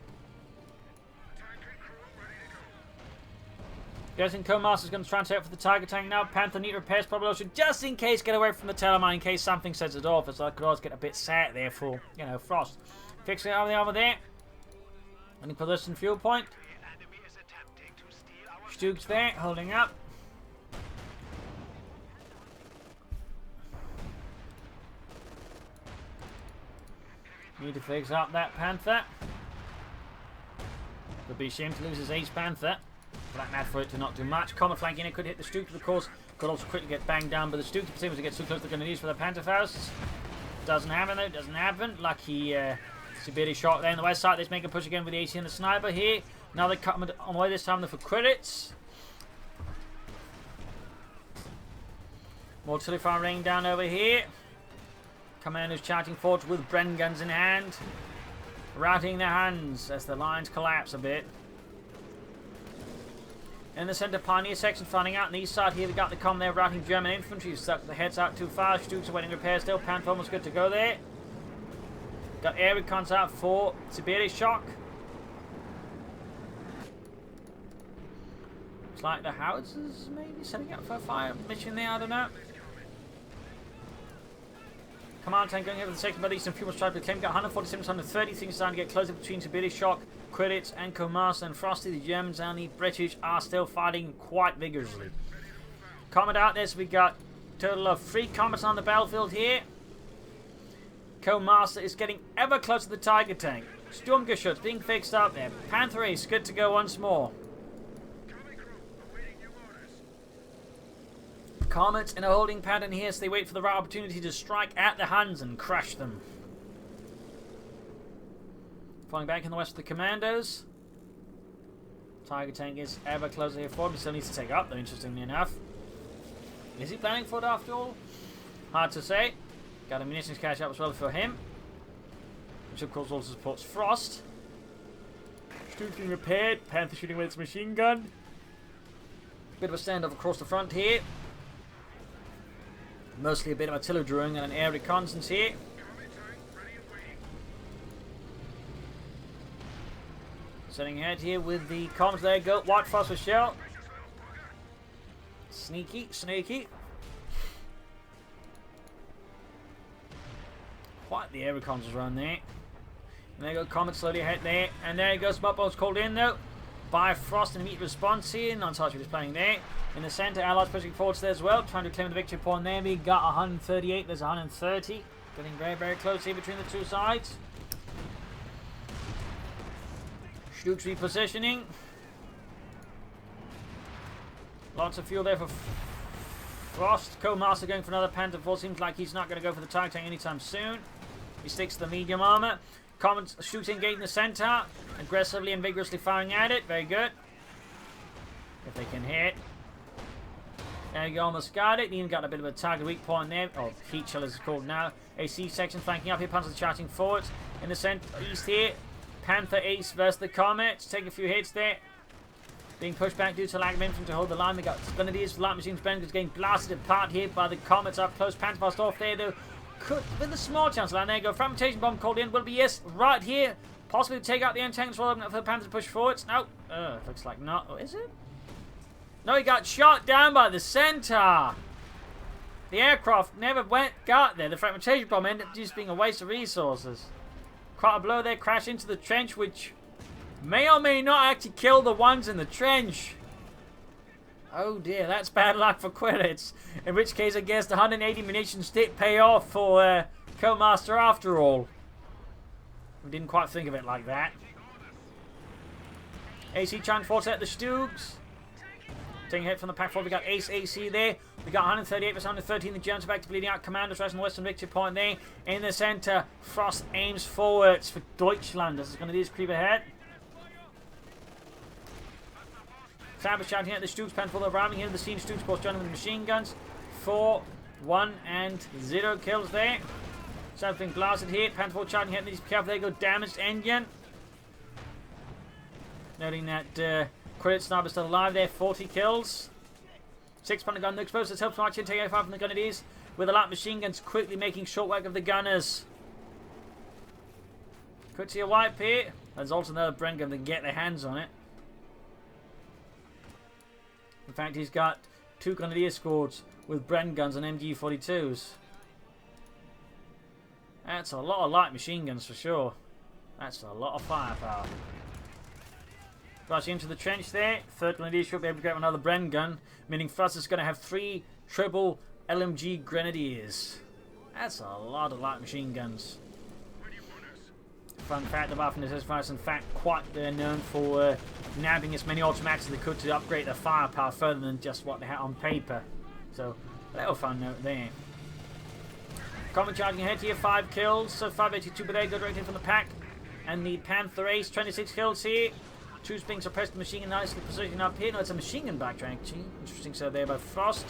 Guessing Cohmaster's going to try and take up for the Tiger tank now. Panther need repairs probably should just in case get away from the Telemine in case something sets it off. As I could always get a bit sad there for, you know, Frost. Fixing it over there. Running for this in fuel point. Stug's there, holding up. Need to fix up that Panther. Would be a shame to lose his ace Panther. Black Mad for it to not do much. Comet flanking in, could hit the Stug, but of course could also quickly get banged down by the Stug. If to get too close to the grenadiers for the Panther Fausts. Doesn't happen though, doesn't happen. Lucky Sibirishock there in the west side. Let's make a push again with the AC and the sniper here. Now they cut on the way this time for Quiritz. More artillery fire raining down over here. Commanders charging forward with Bren guns in hand. Routing their hands as the lines collapse a bit. In the centre, Pioneer section finding out on the east side here. We got the Comet there routing German infantry. Stuck the heads out too far. Stug's awaiting repairs still. Panther almost good to go there. Got air recons out for Sibirishock. Looks like the howitzers maybe setting up for a fire mission there, I don't know. Command tank going over the second by the eastern fuel strike to claim. Got 147, 130. Things starting to get closer between Sibirishock, Quiritz, and Cohmaster and Frosty. The Germans and the British are still fighting quite vigorously. Comet out there, so we got a total of 3 comets on the battlefield here. Cohmaster is getting ever closer to the Tiger tank. Sturmgeschütz being fixed up there. Panther Ace good to go once more. Comets in a holding pattern here, so they wait for the right opportunity to strike at the Huns and crush them. Falling back in the west of the Commandos. Tiger tank is ever closer here forward. He still needs to take up though, interestingly enough. Is he planning for it after all? Hard to say. Got a munitions cache up as well for him. Which of course also supports Frost. Stu's being repaired. Panther shooting with its machine gun. Bit of a standoff across the front here. Mostly a bit of artillery drawing and an air reconnaissance here. Setting ahead here with the comms. There you go. White phosphor shell. Sneaky, sneaky. Quite the air reconnaissance run there. And there you go. Comet slowly ahead there. And there you go. Spotboat's called in though by Frost in immediate response here. Non-target is playing there. In the centre, Allies pushing forwards there as well. Trying to claim the victory point there. We got 138. There's 130. Getting very, very close here between the two sides. Stu's repositioning. Lots of fuel there for Frost. Cohmaster going for another Panther 4. Seems like he's not going to go for the target tank anytime soon. He sticks to the medium armor. Comet shooting gate in the center. Aggressively and vigorously firing at it. Very good. If they can hit. There you go, almost got it. Even got a bit of a target weak point there. Or heat shell as it's called now. AC section flanking up here. Panthers charging forward. In the center east here. Panther Ace versus the Comet. Take a few hits there. Being pushed back due to lack of infantry to hold the line. We got Grenadiers, light machines, Brennan's getting blasted apart here by the Comets up close. Panther fast off there though. Could, with a small chance line. There you go. Fragmentation bomb called in. Will be yes, right here. Possibly to take out the anti-tanks while opening up for the Panther to push forwards. No. Looks like not. Oh, is it? No, he got shot down by the center. The aircraft never got there. The fragmentation bomb ended up just being a waste of resources. Quite a blow there. Crash into the trench, which may or may not actually kill the ones in the trench. Oh dear, that's bad luck for Quiritz. In which case, I guess the 180 munitions did pay off for Cohmaster after all. We didn't quite think of it like that. AC transports at the Stugs. Taking a hit from the Pack 4, we got Ace AC there. We got 138 versus 113. The Germans are back to bleeding out. Commanders rest on the western victory point there. In the centre, Frost aims forwards for Deutschland. This is going to do his creep ahead. Fab is shouting at the Stugs. Panful of ramming here. The scene Stugs course joining with the machine guns. 4, 1, and 0 kills there. Something blasted here. Panful shouting at these. Be careful, there you go. Damaged engine. Noting that Quiritz sniper still alive there. 40 kills. 6-pounder gun. The explosives helps march in. Take out 5 from the Grenadiers. With the light machine guns quickly making short work of the gunners. Could see a wipe here. There's also another Bren gun that can get their hands on it. In fact, he's got 2 Grenadier squads with Bren guns and MG42s. That's a lot of light machine guns for sure. That's a lot of firepower. Rushing into the trench there. 3rd Grenadier should be able to grab another Bren gun, meaning Frost is going to have 3 triple LMG Grenadiers. That's a lot of light machine guns. Fun fact, the Waffen is in fact quite known for nabbing as many automatics as they could to upgrade their firepower further than just what they had on paper. So, a little fun note there. Comet charging ahead here, 5 kills. So 582 per day, good rating from the pack. And the Panther Ace, 26 kills here. 2's being suppressed, the machine gun nicely positioned up here. No, it's a machine gun backtrack actually. Interesting so there by Frost.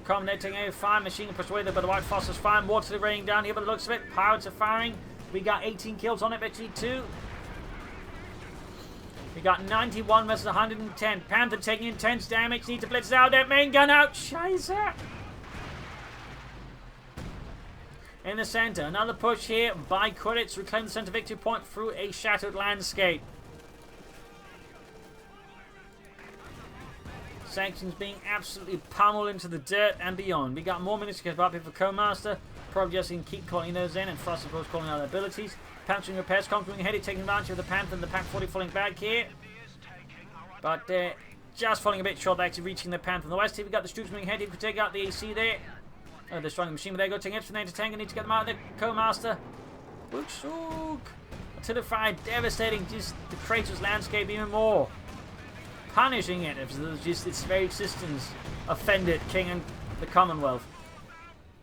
Comet taking a fire, machine gun pushed away there by the White Phosphorus fire. Water raining down here by the looks of it. Pirates are firing. We got 18 kills on it, actually 2. We got 91 versus 110. Panther taking intense damage. Need to blitz out. That main gun out. Scheiße. In the center, another push here by Quiritz. Reclaim the center victory point through a shattered landscape. Sanctions being absolutely pummeled into the dirt and beyond. We got more minutes to get up here for Cohmaster. Probably just can keep calling those in, and Frost of course calling out their abilities. Pampering repairs, conquering ahead, taking advantage of the Panther and the Pack 40 falling back here. But just falling a bit short, actually reaching the Panther in the west here. We got the Stugs moving ahead, he could take out the AC there. Oh, the strong machine, but there you go, taking hits from there to tank, and need to get them out of there. Cohmaster. Bootsook. Artillery fire, devastating just the Kratos landscape even more. Punishing it if just its very existence offended King and the Commonwealth.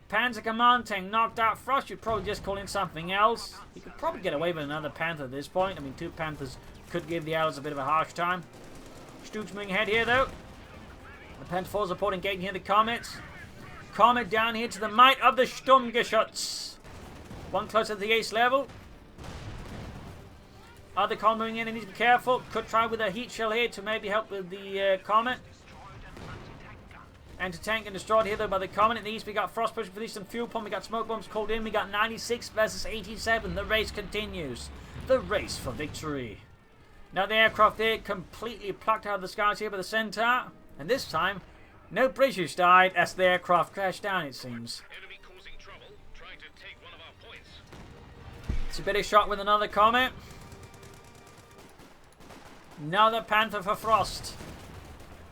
Panzer Command Tank knocked out. Frost should probably just call in something else. He could probably get away with another Panther at this point. I mean, 2 Panthers could give the Allies a bit of a harsh time. Stugs moving ahead here, though. The Panther 4 supporting gating here, the Comets. Comet down here to the might of the Sturmgeschütz. 1 closer to the ace level. Other Comet moving in, they need to be careful. Could try with a heat shell here to maybe help with the Comet. Anti-tank and destroyed here though by the Comet. In the east we got Frost pushing for the eastern fuel pump. We got smoke bombs called in. We got 96 versus 87. The race continues. The race for victory. Now the aircraft there completely plucked out of the skies here by the Centaur. And this time, no British died as the aircraft crashed down, it seems. Enemy causing trouble, trying to take one of our points. Sibirishock with another Comet. Another Panther for Frost.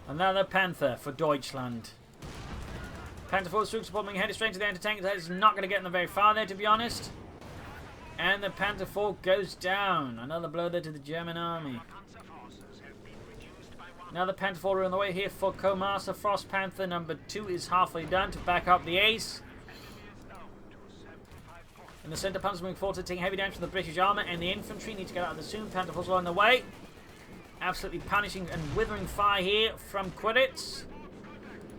Another Panther for Deutschland. Panther 4 Stroke supporting headed straight to the anti-tank. That is not going to get them very far there, to be honest. And the Panther 4 goes down. Another blow there to the German army. Now the Panther 4 are on the way here for Cohmaster. Frost Panther number 2 is halfway done to back up the ace. And the centre Panthers moving forward to take heavy damage from the British armour, and the infantry need to get out of the soon. Panther 4's on the way. Absolutely punishing and withering fire here from Quiritz.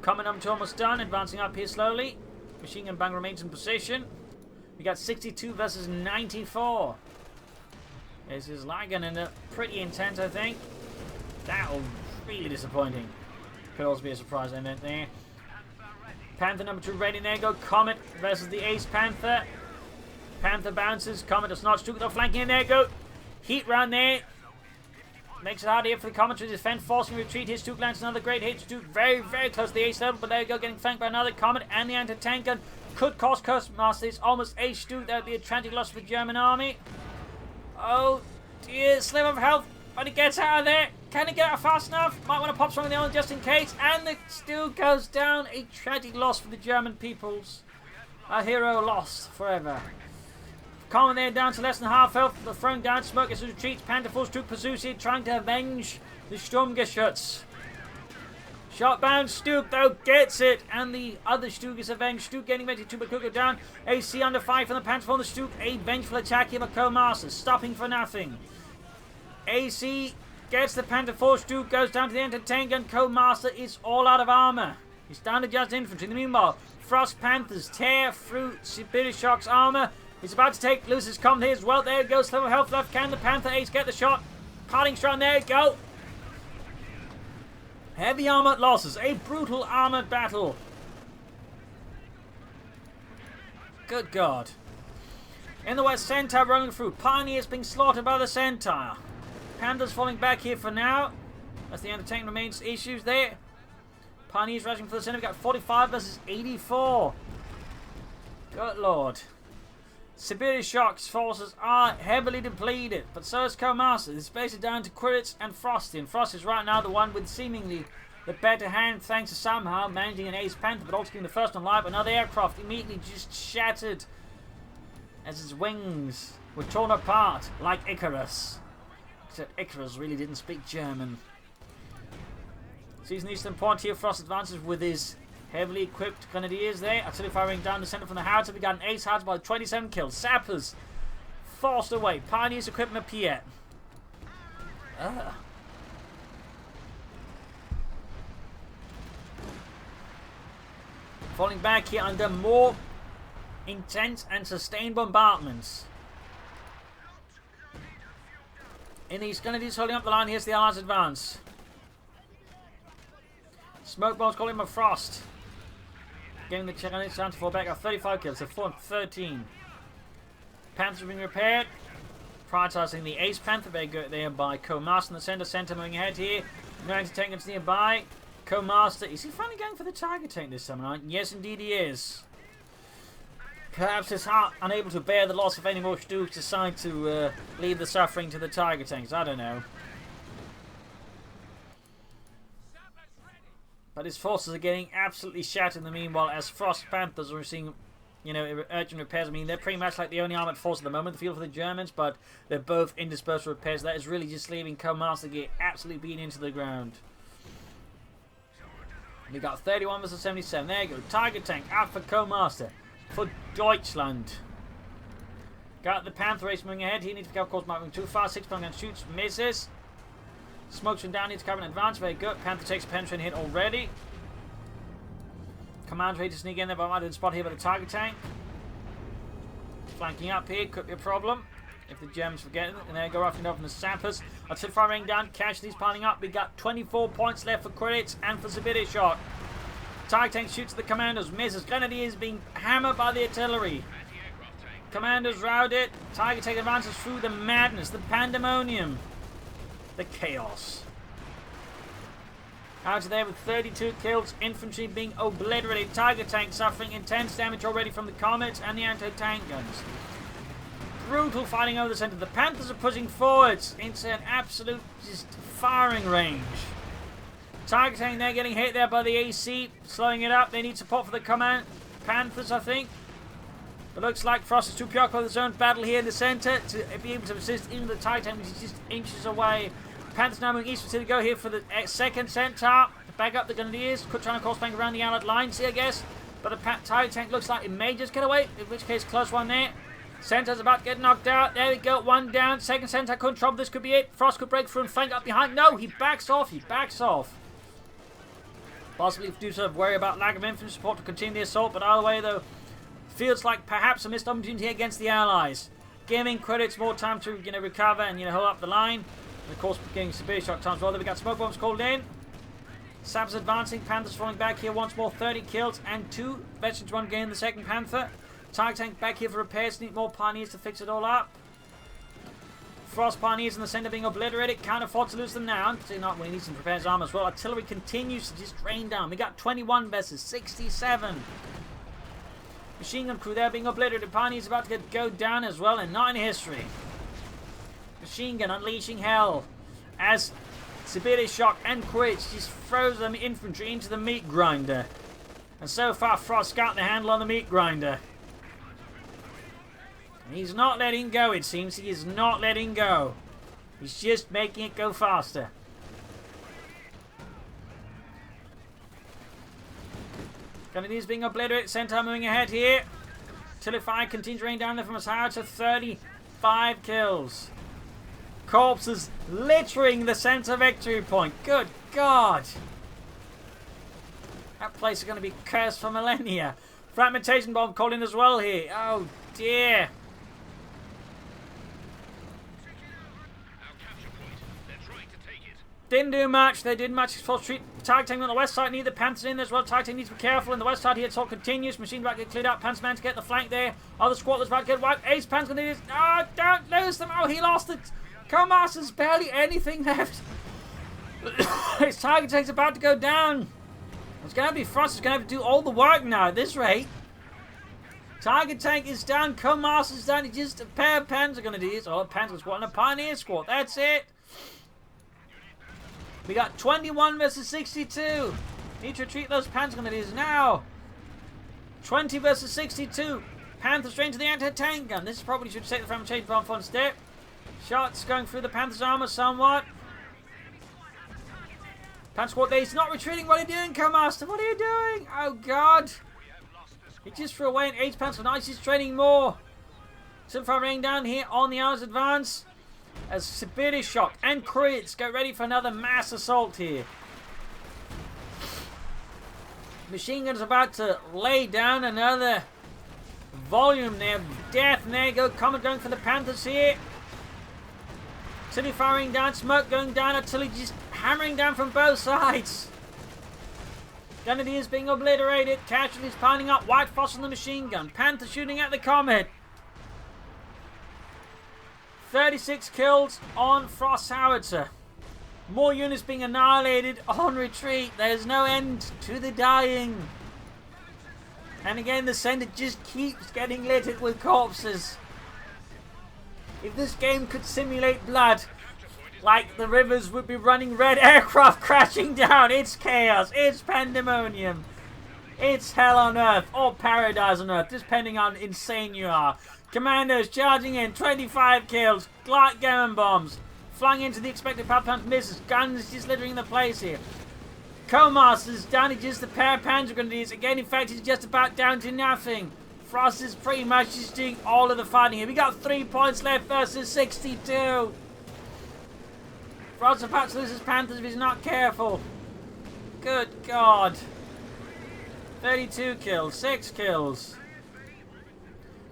Comet number 2 almost done, advancing up here slowly. Machine gun bang remains in position. We got 62 versus 94. This is lagging and pretty intense, I think. That'll really disappointing. Could also be a surprise element there. Panther number 2 ready. There go Comet versus the Ace Panther. Panther bounces. Comet does not shoot. They're flanking in. There go. Heat round there. Makes it hard here for the Comet to defend, forcing retreat. His Stuke lands another great hit. Stuke very, very close to the ace level, but there you go, getting flanked by another Comet, and the anti-tank gun could cost Cohmaster. It's almost ace Stuke. That would be a tragic loss for the German army. Oh dear, slim of health, but he gets out of there. Can he get out fast enough? Might want to pop something on just in case, and the Stuke goes down. A tragic loss for the German peoples. A hero lost forever. Comet there down to less than half health. The throwing down smoke as he retreats. Panther 4 Stuke pursues here, trying to avenge the Sturmgeschütz. Shot bound. Stuke though gets it, and the other Stuke is avenged. Stuke getting ready to go down. AC under fire from the Panther 4. The Stuke, a vengeful attack here by Cohmaster, stopping for nothing. AC gets the Panther 4. Stuke goes down to the anti-tank gun. Cohmaster is all out of armor. He's down to just infantry. In the meanwhile, Frost Panthers tear through Sibirishock's armor. He's about to lose his Comet here as well. There it goes. Level health left. Can the Panther Ace get the shot? Parting shot. There you go. Heavy armoured losses. A brutal armoured battle. Good God. In the west, Centaur rolling through. Pioneers being slaughtered by the Centaur. Panthers falling back here for now. As the anti-tank remains issues there. Pioneers rushing for the center. We've got 45 versus 84. Good Lord. Sibirishock's forces are heavily depleted, but so is Cohmaster. It's basically down to Quiritz and Frosty, and Frosty is right now the one with seemingly the better hand, thanks to somehow managing an Ace Panther, but also keeping the first one alive. Another aircraft immediately just shattered as its wings were torn apart like Icarus. Except Icarus really didn't speak German. Sees an eastern point here. Frost advances with his heavily equipped grenadiers there. Artillery firing down the centre from the howitzer. We got an ace howitzer by 27 kills. Sappers forced away. Pioneers equipment appear. Falling back here under more intense and sustained bombardments. In these grenadiers holding up the line. Here's the Allies advance. Smoke bombs calling him a Frost. Getting the Chinese down to fall back. 35 kills, so 4 and 13. Panthers being repaired. Prioritizing the Ace Panther. Very good there by Cohmaster in the center. Center moving ahead here. No anti-tank guns nearby. Cohmaster. Is he finally going for the Tiger tank this time around? Yes, indeed he is. Perhaps his heart unable to bear the loss of any more Stooks decide to leave the suffering to the Tiger tanks. I don't know. But his forces are getting absolutely shattered in the meanwhile as Frost Panthers are receiving, you know, urgent repairs. I mean, they're pretty much like the only armoured force at the moment, the field for the Germans, but they're both indisposed for repairs. That is really just leaving Cohmaster get absolutely beaten into the ground. We got 31 versus 77. There you go. Tiger tank out for Cohmaster. For Deutschland. Got the Panther Ace moving ahead. He needs to be, of course, moving too far. 6-point gun shoots, misses. Smokes from down, needs to cover in advance. Very good. Panther takes a penetrating hit already. Command ready to sneak in there, but I might have been spotted here by the Tiger tank. Flanking up here, could be a problem. if the gems forget it. And there go roughing up from the sappers. Artillery firing down, casualties piling up. We got 24 points left for Quiritz and for Sibirishock. Tiger tank shoots at the commandos, misses. Grenadiers being hammered by the artillery. Commandos routed. Tiger tank advances through the madness, the pandemonium, the chaos. Out of there with 32 kills, infantry being obliterated. Tiger tank suffering intense damage already from the comets and the anti-tank guns. Brutal fighting over the centre. The Panthers are pushing forwards into an absolute just firing range. Tiger tank there getting hit there by the AC, slowing it up. They need support for the command Panthers, I think. But looks like Frost is too preoccupied with his own battle here in the centre to be able to assist even the Tiger tank, which is just inches away. Panthers now moving east to go here for the second centaur to back up the Grenadiers. Could try and course bank around the Allied lines here, I guess. But the Tiger tank looks like it may just get away, in which case, close one there. Centaur's about to get knocked out. There we go, one down. Second centaur couldn't trouble. This could be it. Frost could break through and flank up behind. No, he backs off. He backs off. Possibly do sort of worry about lack of infantry support to continue the assault, but either way, though, feels like perhaps a missed opportunity against the Allies. Giving Quiritz more time to recover and hold up the line. And of course, getting Sibirishock time as well. Then we got smoke bombs called in. Saps advancing. Panthers falling back here once more. 30 kills and 2 veterans, 1 gain the second Panther. Tiger tank back here for repairs. Need more pioneers to fix it all up. Frost pioneers in the centre being obliterated. Can't afford to lose them now. Not when he needs some repairs armor as well. Artillery continues to just drain down. We got 21 vessels, 67. Machine gun crew there being obliterated. Pioneers about to go down as well, and not in history. Machine gun unleashing hell as Sibirishock and Quiritz just throws them infantry into the meat grinder. And so far, Frost got the handle on the meat grinder. He's not letting go, it seems. He is not letting go. He's just making it go faster. Grenadiers being obliterated. Centaur moving ahead here. Artillery fire continues to rain down there from his high to 35 kills. Corpses littering the center victory point. Good God. That place is going to be cursed for millennia. Fragmentation bomb called in as well here. Oh dear. Didn't do much. They did much. Full street. Tiger tank on the west side. Need the Panthers in as well. Tiger tank needs to be careful. On the west side here, assault continues. Machine about to get cleared up. Panzer man to get the flank there. Other squadrons about to get wiped. Ace Pan's going to do this. Oh, don't lose them. Oh, he lost it. Cohmaster's barely anything left. His Tiger tank's about to go down. It's going to be Frost. It's going to have to do all the work now at this rate. Tiger tank is down. Cohmaster's down. It's just a pair of Panzer going to do this. Oh, a Panzer squad and a Pioneer squad. That's it. We got 21 versus 62. Need to retreat those Panzer Grenadiers now. 20 versus 62. Panthers straight to the anti-tank gun. This probably should take the fragmentation bomb for one step. Shots going through the Panthers' armor somewhat. Panther squad there. He's not retreating. What are you doing, Cohmaster? What are you doing? Oh, God. He just threw away an 8 Panzer. Now he's training more. Simfire raining down here on the Allies' advance. As Sibirishock and Quiritz get ready for another mass assault here. Machine guns about to lay down another volume there of death. And there you go, Comet going for the Panthers here. Artillery firing down, smoke going down, artillery just hammering down from both sides. Grenadiers being obliterated, casualties piling up, White Frost on the machine gun, Panther shooting at the Comet. 36 kills on Frost Howitzer. More units being annihilated on retreat. There's no end to the dying. And again, the center just keeps getting littered with corpses. If this game could simulate blood, like the rivers would be running red, aircraft crashing down. It's chaos. It's pandemonium. It's hell on earth or paradise on earth, depending on how insane you are. Commandos charging in, 25 kills, light gun bombs, flying into the expected power plant misses, guns just littering the place here. Cohmaster's down to just the pair of Panzer Grenadiers. Again, in fact, he's just about down to nothing. Frost is pretty much just doing all of the fighting here. We got 3 points left versus 62. Frost's about to lose his Panthers if he's not careful. Good God. 32 kills, 6 kills.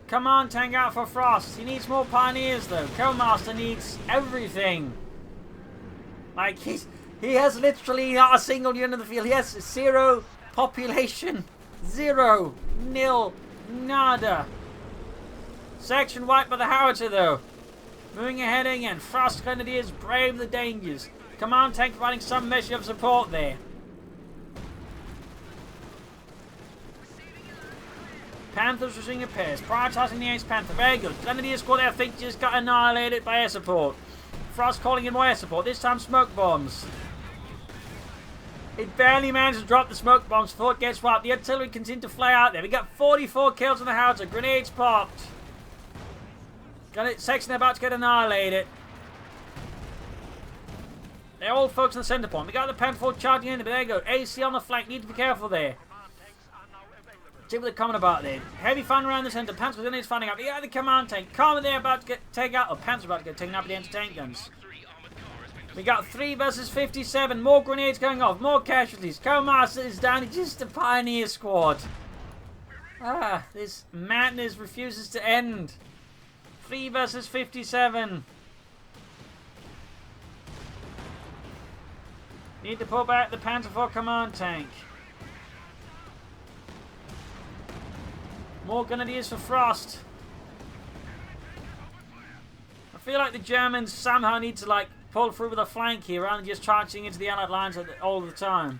Command tank out for Frost. He needs more pioneers though. Cohmaster needs everything. Like he has literally not a single unit in the field. He has 0 population. 0. Nil. Nada. Section wiped by the howitzer though. Moving ahead again. Frost Grenadiers brave the dangers. Command tank providing some measure of support there. Panthers receiving repairs. Prioritising the Ace Panther. Very good. Grenadier squad I think just got annihilated by air support. Frost calling in more air support. This time smoke bombs. It barely managed to drop the smoke bombs before it gets wiped. The artillery continued to fly out there. We got 44 kills on the howitzer. Grenades popped. Section about to get annihilated. They're all focused on the centre point. We got the Panther charging in, but there you go. AC on the flank. Need to be careful there. See what they're coming about there. Heavy fun around the centre. Panzer grenades finding out. We got the command tank. Command there about to get taken out. Or Panzer about to get taken out with the anti-tank guns. We got 3 versus 57. More grenades going off. More casualties. Cohmaster is down. It's just a pioneer squad. This madness refuses to end. 3 versus 57. Need to pull back the Panther 4 command tank. More grenadiers for Frost. I feel like the Germans somehow need to like pull through with a flank here rather than just charging into the Allied lines all the time.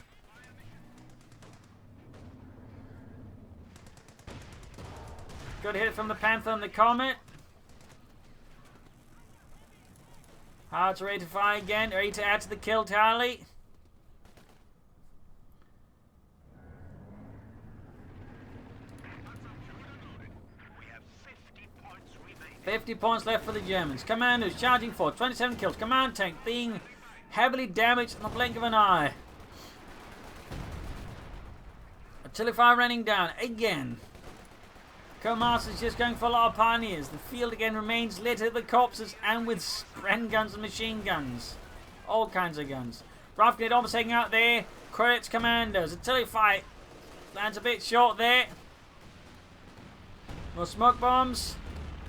Good hit from the Panther and the Comet. Howitzer ready to fire again, ready to add to the kill tally. We have 50 points remaining. 50 points left for the Germans. Commandos charging forward. 27 kills. Command tank being heavily damaged in the blink of an eye. Artillery fire running down again. Cohmaster's just going for a lot of pioneers. The field again remains littered with corpses and with Spren guns and machine guns. All kinds of guns. Rafgate almost taking out there. Quiritz commandos. Artillery fight lands a bit short there. More smoke bombs.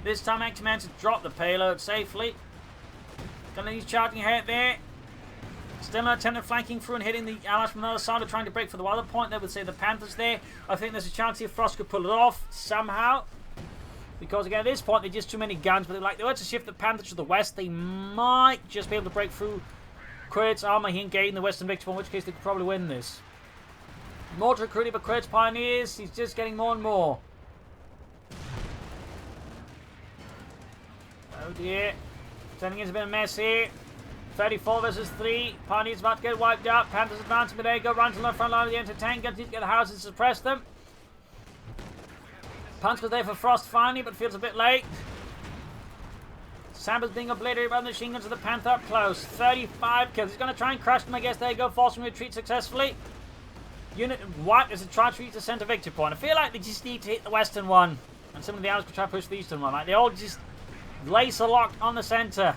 This time actually managed to drop the payload safely. Grenadiers charging ahead there. Still an attempt at flanking through and hitting the Allies from the other side. They're trying to break for the other point. They would say the Panthers there. I think there's a chance here Frost could pull it off somehow. Because again, at this point, they're just too many guns. But they were to shift the Panthers to the west. They might just be able to break through Quiritz armor here engaging the Western Victor, in which case they could probably win this. More to recruiting, but Quiritz pioneers. He's just getting more and more. Oh dear. Turning into a bit of a mess here. 34 versus 3. Pioneers about to get wiped out. Panthers advancing, but there you go. Run to the front line of the anti-tank guns. Need to get the houses to suppress them. Punch was there for Frost finally, but feels a bit late. Samba's being obliterated by the machine guns of the Panther up close. 35 kills. He's going to try and crush them, I guess. There you go. Forcing retreat successfully. Unit wiped as it tries to reach the center victory point. I feel like they just need to hit the western one. And some of the others could try to push the eastern one. Like they all just laser locked on the center.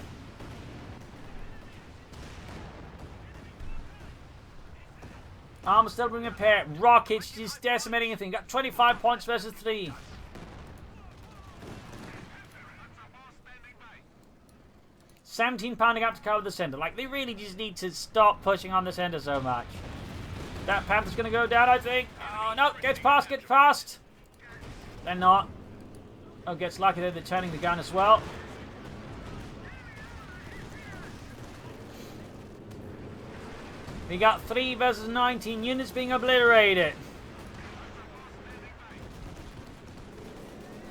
Armor still being repaired. Rockets just decimating everything. Got 25 points versus 3. £17 pounding up to cover the center. Like, they really just need to stop pushing on the center so much. That Panther's going to go down, I think. Oh, no. Gets past, gets past. They're not. Oh, gets lucky they're turning the gun as well. We got 3 versus 19 units being obliterated.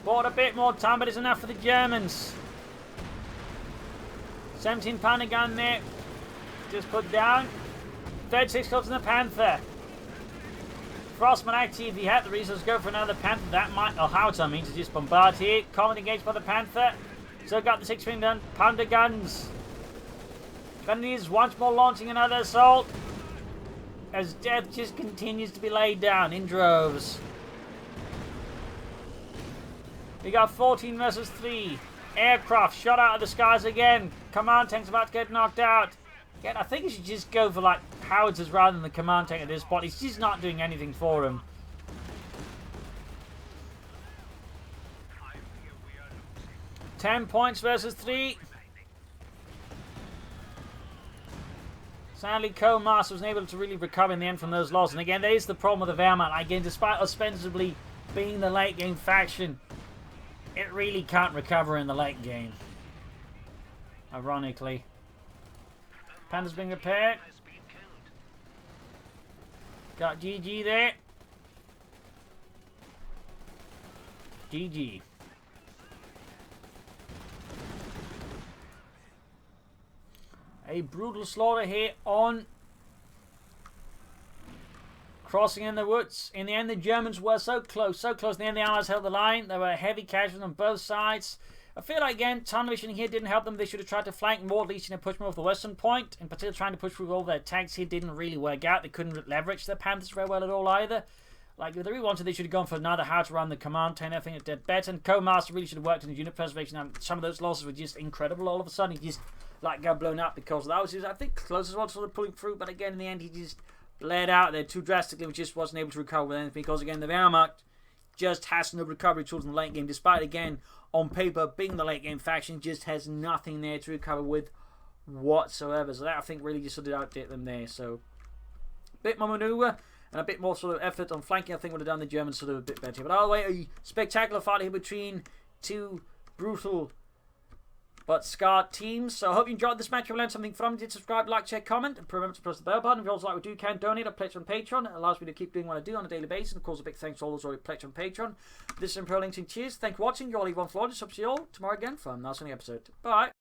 Bought a bit more time, but it's enough for the Germans. 17 pounder gun there. Just put down. 36 kills in the Panther. Frostman actually, if he had the resources, go for another Panther. That might, or howitzer means to just bombard here. Comet engaged by the Panther. So got the 6 pounder guns. Grenadiers once more launching another assault. As death just continues to be laid down in droves. We got 14 versus 3. Aircraft shot out of the skies again. Command tank's about to get knocked out. Again, I think you should just go for like howitzers rather than the command tank at this point. He's just not doing anything for him. 10 points versus 3. Sadly, Cohmaster wasn't able to really recover in the end from those losses. And again, there is the problem with the Wehrmacht. Again, despite ostensibly being the late game faction, it really can't recover in the late game. Ironically. Panda's being repaired. Got GG there. GG. A brutal slaughter here on crossing in the woods. In the end, the Germans were so close, so close. In the end, the Allies held the line. There were heavy casualties on both sides. I feel like, again, tunnel vision here didn't help them. They should have tried to flank more, at least, push more off the western point. In particular, trying to push through all their tanks here didn't really work out. They couldn't leverage their Panthers very well at all either. Like, if they really wanted, they should have gone for another how to run the command turn. I think it did better. And Cohmaster really should have worked in the unit preservation. And some of those losses were just incredible. All of a sudden, he just, like, got blown up because of that. Was, I think, closest one sort of pulling through. But again, in the end, he just bled out there too drastically. He just wasn't able to recover with anything. Because, again, the Wehrmacht just has no recovery tools in the late game. Despite, again, on paper, being the late game faction, just has nothing there to recover with whatsoever. So that, I think, really just sort of outdid them there. So, a bit more maneuver and a bit more sort of effort on flanking, I think, would have done the Germans sort of a bit better. But either way, a spectacular fight here between two brutal but scarred teams. So I hope you enjoyed this match. If you learned something from it, subscribe, like, share, comment, and remember to press the bell button. If you also like what we do, can donate or pledge on Patreon. It allows me to keep doing what I do on a daily basis. And of course, a big thanks to all those who already pledged on Patreon. This is Imperial Links. Cheers. Thank you for watching. You're all Yvonne Flores. Hope to see you all tomorrow again for another episode. Bye.